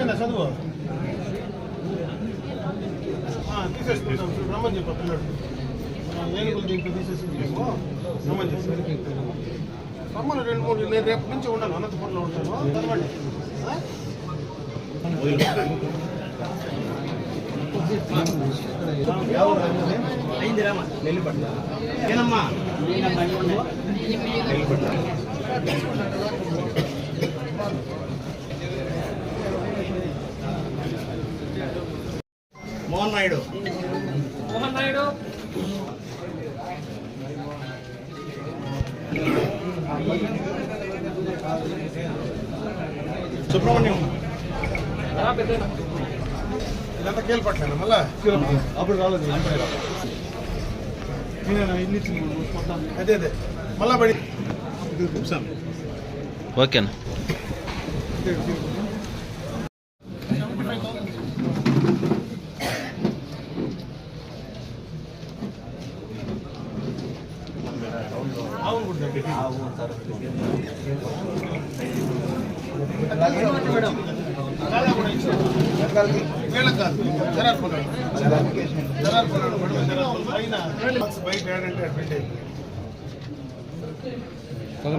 అయిపోయిందా చదువు? తీసేసుకుంటాం రమ్మని చెప్పా పిల్లడు. ఏనుగులు దీంట్లో తీసేసుకుంటాము రమ్మని చెప్పి రమ్మని 2-3 నేను రేపు నుంచి ఉన్నాను, అనంతపురంలో ఉంటాను. చదవండి. ఏనమ్మా మోహన్ నాయుడు సుబ్రహ్మణ్యం ఇదంతా కేల్పట్లేనా మళ్ళా? అప్పుడు రాలేదు, అదే అదే మళ్ళా పడి ఓకేనా.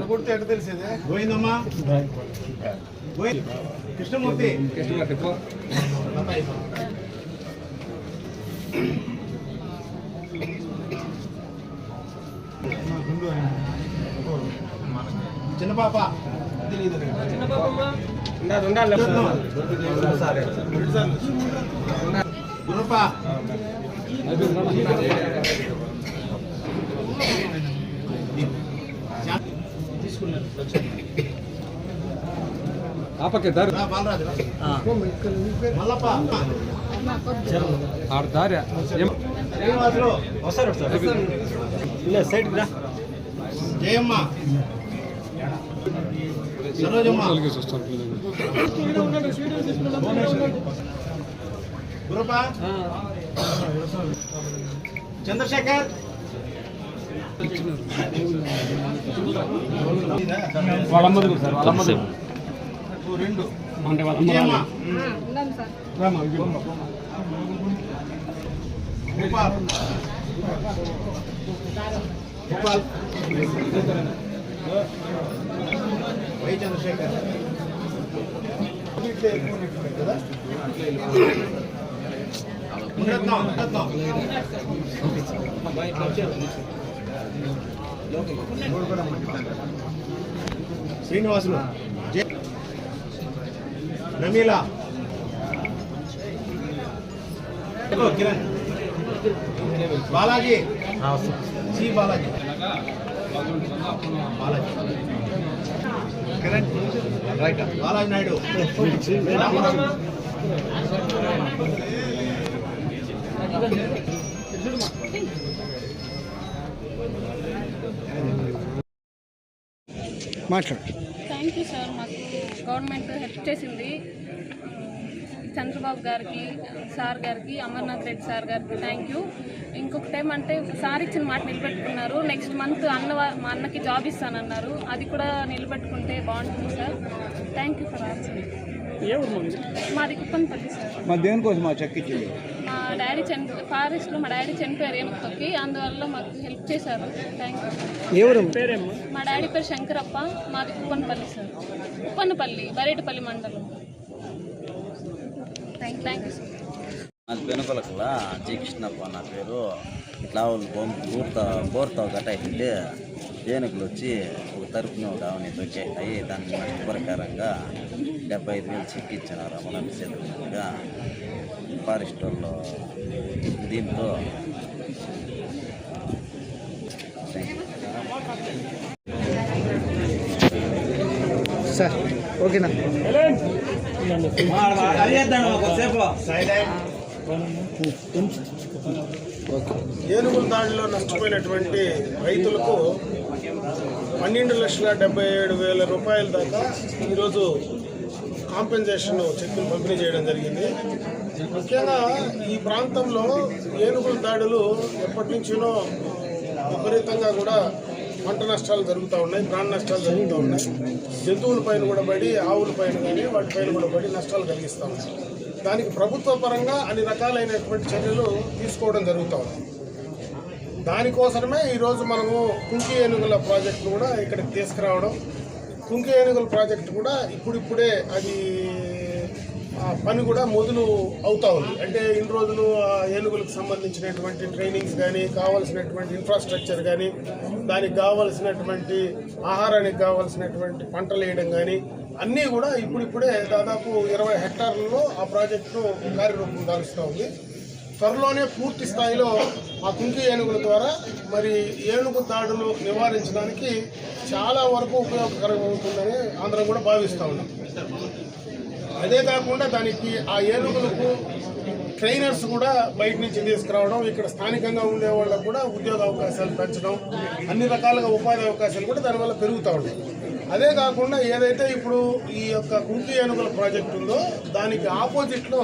కొడితే ఎట్ట తెలిసేదే? పోయిందమ్మా కృష్ణమూర్తి చిన్న పాప తెలియదు జయమ్మ చంద్రశేఖర్ వాళ్ళమ్మది సార్, వాళ్ళమ్మది 2 అంటే వాళ్ళమ్మ వై చంద్రశేఖర్ కదా శ్రీనివాసులు నమీలా కిరణ్ బాలాజీ సి బాలాజీ కిరణ్ రైట్ బాలాజీ నాయుడు మాట్లాడు. థ్యాంక్ యూ సార్, మాకు గవర్నమెంట్ హెల్ప్ చేసింది. చంద్రబాబు గారికి, సార్ గారికి, అమర్నాథ్ రెడ్డి సార్ గారికి థ్యాంక్ యూ. ఇంకొకటి ఏమంటే సార్ ఇచ్చిన మాట నిలబెట్టుకున్నారు. నెక్స్ట్ మంత్ మా అన్నకి జాబ్ ఇస్తానన్నారు, అది కూడా నిలబెట్టుకుంటే బాగుంటుంది sir. Thank you for answer. మాది కుప్పనపల్లి సార్. మా దేనికోసం మా చెక్కిచ్చింది? మా డాడీ ఫారెస్ట్లో మా డాడీ చనిపోయారు ఏనుగుతోకి, అందువల్ల మాకు హెల్ప్ చేశారు. Thank you. ఎవరు? మా డాడీ పేరు శంకరప్ప, మాది కుప్పనపల్లి సార్. కుప్పనపల్లి, బరేటిపల్లి మండలం. Thank you sir. అది పెనుకొలకల జీ కృష్ణప్ప నా పేరు. ఇట్లా బోర్తో గట్ట అయితే ఏనుగులు వచ్చి ఒక తరపున ఒక ఆవుని దొరికాయి. దాని నష్టపరికారంగా 75,000 చెక్ ఇచ్చినారు అమలు చేతులుగా ఫారెస్ట్ వాళ్ళు. దీంతో సార్ ఓకేనా? ఏనుగుల దాడిలో నష్టపోయినటువంటి రైతులకు 12,77,000 రూపాయల దాకా ఈరోజు కాంపెన్సేషన్ చెక్కులు పంపిణీ చేయడం జరిగింది. ముఖ్యంగా ఈ ప్రాంతంలో ఏనుగుల దాడులు ఎప్పటి నుంచినో విపరీతంగా కూడా పంట నష్టాలు జరుగుతూ ఉన్నాయి, ప్రాణ నష్టాలు జరుగుతూ ఉన్నాయి. జంతువుల పైన కూడా పడి, ఆవుల పైన కానీ వాటిపైన కూడా పడి నష్టాలు కలిగిస్తూ ఉన్నాయి. దానికి ప్రభుత్వ పరంగా అన్ని రకాలైనటువంటి చర్యలు తీసుకోవడం జరుగుతూ ఉంది. దానికోసమే ఈరోజు మనము కుంకి ఏనుగుల ప్రాజెక్టును కూడా ఇక్కడికి తీసుకురావడం. కుంకి ఏనుగుల ప్రాజెక్టు కూడా ఇప్పుడిప్పుడే అది పని కూడా మొదలు అవుతూ ఉంది. అంటే ఇన్ని రోజులు ఏనుగులకు సంబంధించినటువంటి ట్రైనింగ్స్ కానీ, కావాల్సినటువంటి ఇన్ఫ్రాస్ట్రక్చర్ కానీ, దానికి కావాల్సినటువంటి ఆహారానికి కావాల్సినటువంటి పంటలు వేయడం కానీ అన్నీ కూడా ఇప్పుడిప్పుడే దాదాపు 20 హెక్టార్లలో ఆ ప్రాజెక్టును కార్యరూపం దాలుస్తూ ఉంది. త్వరలోనే పూర్తి స్థాయిలో ఆ కుంకి ఏనుగుల ద్వారా మరి ఏనుగు దాడులు నివారించడానికి చాలా వరకు ఉపయోగకరంగా ఉంటుందని అందరం కూడా భావిస్తూ ఉన్నాం. అదే కాకుండా దానికి ఆ ఏనుగులకు ట్రైనర్స్ కూడా బయట నుంచి తీసుకురావడం, ఇక్కడ స్థానికంగా ఉండే వాళ్ళకు కూడా ఉద్యోగ అవకాశాలు పెంచడం, అన్ని రకాలుగా ఉపాధి అవకాశాలు కూడా దానివల్ల పెరుగుతూ ఉంటాయి. అదే కాకుండా ఏదైతే ఇప్పుడు ఈ యొక్క కుంకి ఏనుగుల ప్రాజెక్ట్ ఉందో దానికి ఆపోజిట్లో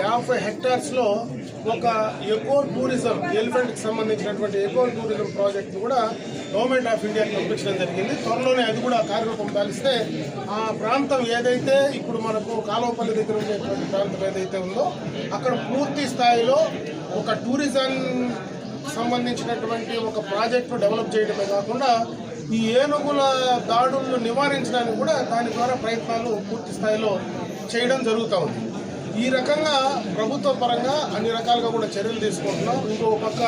50 హెక్టార్స్లో ఒక ఎకో టూరిజం, ఎలిఫెంట్కి సంబంధించినటువంటి ఎకో టూరిజం ప్రాజెక్ట్ కూడా గవర్నమెంట్ ఆఫ్ ఇండియాకి పంపించడం జరిగింది. త్వరలోనే అది కూడా కార్యరూపం దాలిస్తే ఆ ప్రాంతం ఏదైతే ఇప్పుడు మనకు కాలువపల్లి దగ్గర ఉండేటువంటి ప్రాంతం ఏదైతే ఉందో అక్కడ పూర్తి స్థాయిలో ఒక టూరిజం సంబంధించినటువంటి ఒక ప్రాజెక్టు డెవలప్ చేయడమే కాకుండా ఈ ఏనుగుల దాడులను నివారించడానికి కూడా దాని ద్వారా ప్రయత్నాలు పూర్తి స్థాయిలో చేయడం జరుగుతూ ఉంది. ఈ రకంగా ప్రభుత్వ పరంగా అన్ని రకాలుగా కూడా చర్యలు తీసుకుంటున్నాం. ఇంకొక పక్క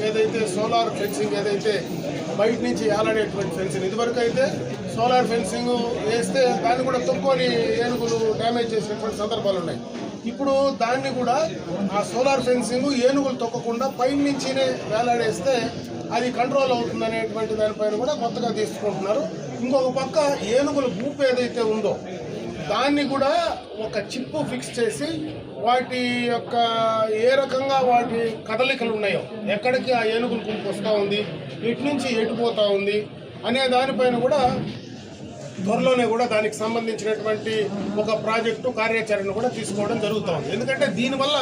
ఏదైతే సోలార్ ఫెన్సింగ్, ఏదైతే బయట నుంచి ఏలాడేటువంటి ఫెన్సింగ్, ఇదివరకు అయితే సోలార్ ఫెన్సింగ్ వేస్తే దాన్ని కూడా తొక్కుని ఏనుగులు డ్యామేజ్ చేసినటువంటి సందర్భాలు ఉన్నాయి. ఇప్పుడు దాన్ని కూడా ఆ సోలార్ ఫెన్సింగ్ ఏనుగులు తొక్కకుండా పైన నుంచినే వేలాడేస్తే అది కంట్రోల్ అవుతుందనేటువంటి దానిపైన కూడా కొత్తగా తీసుకుంటున్నారు. ఇంకొక పక్క ఏనుగుల గూపు ఏదైతే ఉందో దాన్ని కూడా ఒక చిప్పు ఫిక్స్ చేసి వాటి యొక్క ఏ రకంగా వాటి కదలికలు ఉన్నాయో, ఎక్కడికి ఆ ఏనుగుల గుంపు వస్తూ ఉంది, ఇటు నుంచి ఎటుపోతూ ఉంది అనే దానిపైన కూడా త్వరలోనే కూడా దానికి సంబంధించినటువంటి ఒక ప్రాజెక్టు కార్యాచరణ కూడా తీసుకోవడం జరుగుతూ ఉంది. ఎందుకంటే దీనివల్ల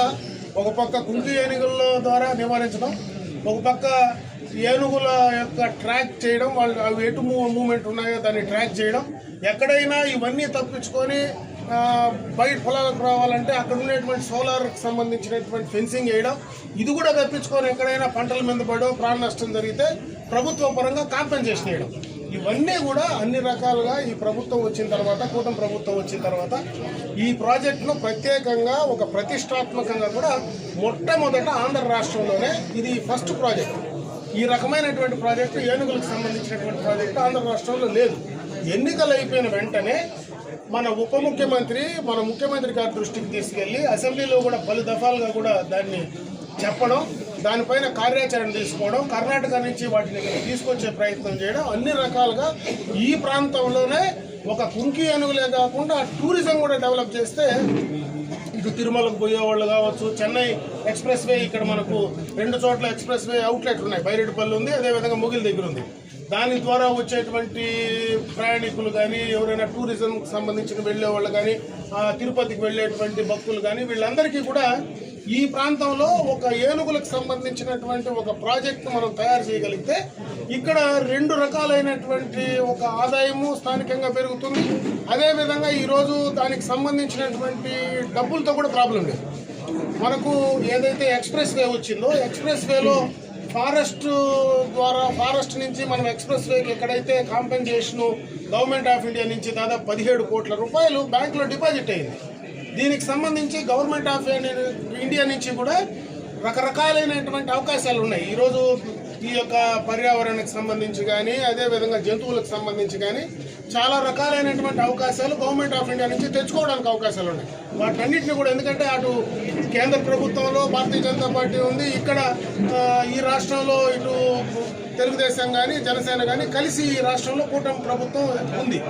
ఒక పక్క కుంకి ఏనుగుల ద్వారా నివారించడం, ఒక పక్క ఏనుగుల యొక్క ట్రాక్ చేయడం, వాళ్ళు అవి ఎటు మూమెంట్ ఉన్నాయో దాన్ని ట్రాక్ చేయడం, ఎక్కడైనా ఇవన్నీ తప్పించుకొని బయట పొలాలకు రావాలంటే అక్కడ ఉండేటువంటి సోలార్కి సంబంధించినటువంటి ఫెన్సింగ్ వేయడం, ఇది కూడా తప్పించుకొని ఎక్కడైనా పంటల మీద పడో ప్రాణ నష్టం జరిగితే ప్రభుత్వ పరంగా కాంపెన్సేషన్ వేయడం, ఇవన్నీ కూడా అన్ని రకాలుగా ఈ ప్రభుత్వం వచ్చిన తర్వాత, కూటమి ప్రభుత్వం వచ్చిన తర్వాత ఈ ప్రాజెక్టును ప్రత్యేకంగా ఒక ప్రతిష్టాత్మకంగా కూడా మొట్టమొదట ఆంధ్ర రాష్ట్రంలోనే ఇది ఫస్ట్ ప్రాజెక్ట్. ఈ రకమైనటువంటి ప్రాజెక్టు, ఏనుగులకు సంబంధించినటువంటి ప్రాజెక్టు ఆంధ్ర రాష్ట్రంలో లేదు. ఎన్నికలు అయిపోయిన వెంటనే మన ఉప ముఖ్యమంత్రి మన ముఖ్యమంత్రి గారి దృష్టికి తీసుకెళ్లి అసెంబ్లీలో కూడా పలు దఫాలుగా కూడా దాన్ని చెప్పడం, దానిపైన కార్యాచరణ తీసుకోవడం, కర్ణాటక నుంచి వాటిని తీసుకొచ్చే ప్రయత్నం చేయడం, అన్ని రకాలుగా ఈ ప్రాంతంలోనే ఒక కుంకి ఏనుగులే కాకుండా టూరిజం కూడా డెవలప్ చేస్తే ఇటు తిరుమలకు పోయేవాళ్ళు కావచ్చు, చెన్నై ఎక్స్ప్రెస్ వే, ఇక్కడ మనకు 2 చోట్ల ఎక్స్ప్రెస్ వే అవుట్లెట్ ఉన్నాయి, బైరెడ్డిపల్లి ఉంది, అదేవిధంగా ముగిల్ దగ్గర ఉంది. దాని ద్వారా వచ్చేటువంటి ప్రయాణికులు కానీ, ఎవరైనా టూరిజంకి సంబంధించిన వెళ్ళే వాళ్ళు కానీ, తిరుపతికి వెళ్ళేటువంటి భక్తులు కానీ, వీళ్ళందరికీ కూడా ఈ ప్రాంతంలో ఒక ఏనుగులకు సంబంధించినటువంటి ఒక ప్రాజెక్ట్ మనం తయారు చేయగలిగితే ఇక్కడ 2 రకాలైనటువంటి ఒక ఆదాయము స్థానికంగా పెరుగుతుంది. అదేవిధంగా ఈరోజు దానికి సంబంధించినటువంటి డబ్బులతో కూడా ప్రాబ్లం లేదు. మనకు ఏదైతే ఎక్స్ప్రెస్ వే వచ్చిందో, ఎక్స్ప్రెస్ వేలో ఫారెస్ట్ ద్వారా, ఫారెస్ట్ నుంచి మనం ఎక్స్ప్రెస్ వేకి ఎక్కడైతే కాంపెన్సేషన్ గవర్నమెంట్ ఆఫ్ ఇండియా నుంచి దాదాపు 17 కోట్ల రూపాయలు బ్యాంకులో డిపాజిట్ అయింది. దీనికి సంబంధించి గవర్నమెంట్ ఆఫ్ ఇండియా నుంచి కూడా రకరకాలైనటువంటి అవకాశాలు ఉన్నాయి. ఈరోజు ఈ యొక్క పర్యావరణానికి సంబంధించి కానీ, అదేవిధంగా జంతువులకు సంబంధించి కానీ చాలా రకాలైనటువంటి అవకాశాలు గవర్నమెంట్ ఆఫ్ ఇండియా నుంచి తెచ్చుకోవడానికి అవకాశాలు ఉన్నాయి. వాటన్నిటిని కూడా, ఎందుకంటే అటు కేంద్ర ప్రభుత్వంలో భారతీయ జనతా పార్టీ ఉంది, ఇక్కడ ఈ రాష్ట్రంలో ఇటు తెలుగుదేశం కానీ, జనసేన కానీ కలిసి ఈ రాష్ట్రంలో కూటమి ప్రభుత్వం ఉంది.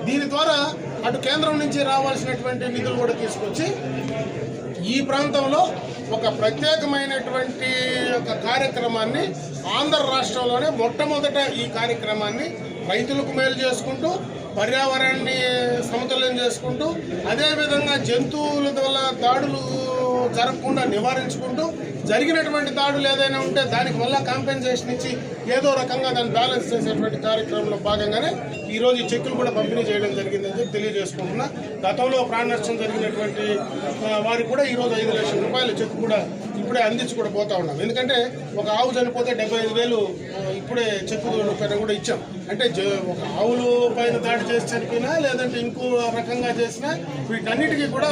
దీని ద్వారా అటు కేంద్రం నుంచి రావాల్సినటువంటి నిధులు కూడా తీసుకొచ్చి ఈ ప్రాంతంలో ఒక ప్రత్యేకమైనటువంటి ఒక కార్యక్రమాన్ని ఆంధ్ర రాష్ట్రంలోనే మొట్టమొదట ఈ కార్యక్రమాన్ని రైతులకు మేలు చేసుకుంటూ, పర్యావరణాన్ని సమతుల్యం చేసుకుంటూ, అదేవిధంగా జంతువుల వల్ల దాడులు జరగకుండా నివారించుకుంటూ, జరిగినటువంటి దాడులు ఏదైనా ఉంటే దానికి మళ్ళీ కాంపెన్సేషన్ ఇచ్చి ఏదో రకంగా దాన్ని బ్యాలెన్స్ చేసేటువంటి కార్యక్రమంలో భాగంగానే ఈరోజు ఈ చెక్కులు కూడా పంపిణీ చేయడం జరిగిందని చెప్పి తెలియజేసుకుంటున్నా. గతంలో ప్రాణ నష్టం జరిగినటువంటి వారికి కూడా ఈరోజు 5 లక్షల రూపాయల చెక్కు కూడా ఇప్పుడే అందించి కూడా పోతా ఉన్నాం. ఎందుకంటే ఒక ఆవు చనిపోతే 75,000 ఇప్పుడే చెక్కు రూపాయలు కూడా ఇచ్చాం. అంటే ఒక ఆవులు పైన దాడి చేసి చనిపోయినా లేదంటే ఇంకో రకంగా చేసినా వీటన్నిటికీ కూడా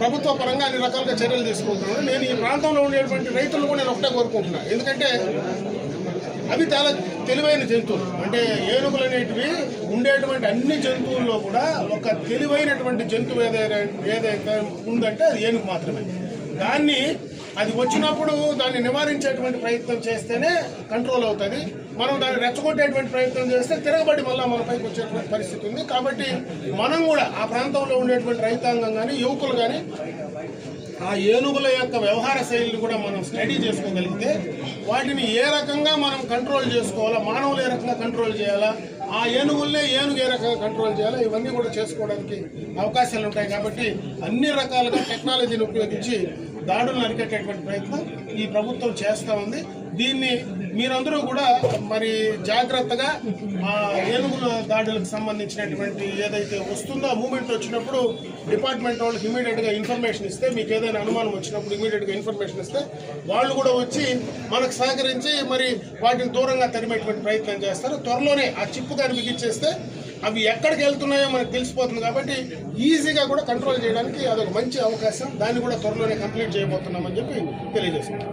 ప్రభుత్వ పరంగా అన్ని రకాలుగా చర్యలు తీసుకుంటున్నాను. నేను ఈ ప్రాంతంలో ఉండేటువంటి రైతులు కూడా నేను ఒకటే కోరుకుంటున్నాను. ఎందుకంటే అవి చాలా తెలివైన జంతువులు. అంటే ఏనుగులు అనేటివి ఉండేటువంటి అన్ని జంతువుల్లో కూడా ఒక తెలివైనటువంటి జంతువు ఏదైతే ఉందంటే అది ఏనుగు మాత్రమే. దాన్ని అది వచ్చినప్పుడు దాన్ని నివారించేటువంటి ప్రయత్నం చేస్తేనే కంట్రోల్ అవుతుంది. మనం దాన్ని రెచ్చగొట్టేటువంటి ప్రయత్నం చేస్తే తిరగబడి మళ్ళీ మన పైకి వచ్చేటువంటి పరిస్థితి ఉంది. కాబట్టి మనం కూడా ఆ ప్రాంతంలో ఉండేటువంటి రైతాంగం కానీ యువకులు కానీ ఆ ఏనుగుల యొక్క వ్యవహార శైలిని కూడా మనం స్టడీ చేసుకోగలిగితే వాటిని ఏ రకంగా మనం కంట్రోల్ చేసుకోవాలా, మానవులు ఏ రకంగా కంట్రోల్ చేయాలా, ఆ ఏనుగుల్నే ఏనుగు ఏ రకంగా కంట్రోల్ చేయాలా, ఇవన్నీ కూడా చేసుకోవడానికి అవకాశాలు ఉంటాయి. కాబట్టి అన్ని రకాలుగా టెక్నాలజీని ఉపయోగించి దాడులను అరికట్టేటువంటి ప్రయత్నం ఈ ప్రభుత్వం చేస్తూ ఉంది. దీన్ని మీరందరూ కూడా మరి జాగ్రత్తగా ఆ ఏనుగుల దాడులకు సంబంధించినటువంటి ఏదైతే వస్తుందో ఆ మూమెంట్ వచ్చినప్పుడు డిపార్ట్మెంట్ వాళ్ళకి ఇమీడియట్గా ఇన్ఫర్మేషన్ ఇస్తే, మీకు ఏదైనా అనుమానం వచ్చినప్పుడు ఇమీడియట్గా ఇన్ఫర్మేషన్ ఇస్తే వాళ్ళు కూడా వచ్చి మనకు సహకరించి మరి వాటిని దూరంగా తరిమేటువంటి ప్రయత్నం చేస్తారు. త్వరలోనే ఆ చిప్పు కానీ బిగించేస్తే అవి ఎక్కడికి వెళ్తున్నాయో మనకు తెలిసిపోతుంది. కాబట్టి ఈజీగా కూడా కంట్రోల్ చేయడానికి అదొక మంచి అవకాశం. దాన్ని కూడా త్వరలోనే కంప్లీట్ చేయబోతున్నామని చెప్పి తెలియజేస్తున్నాం.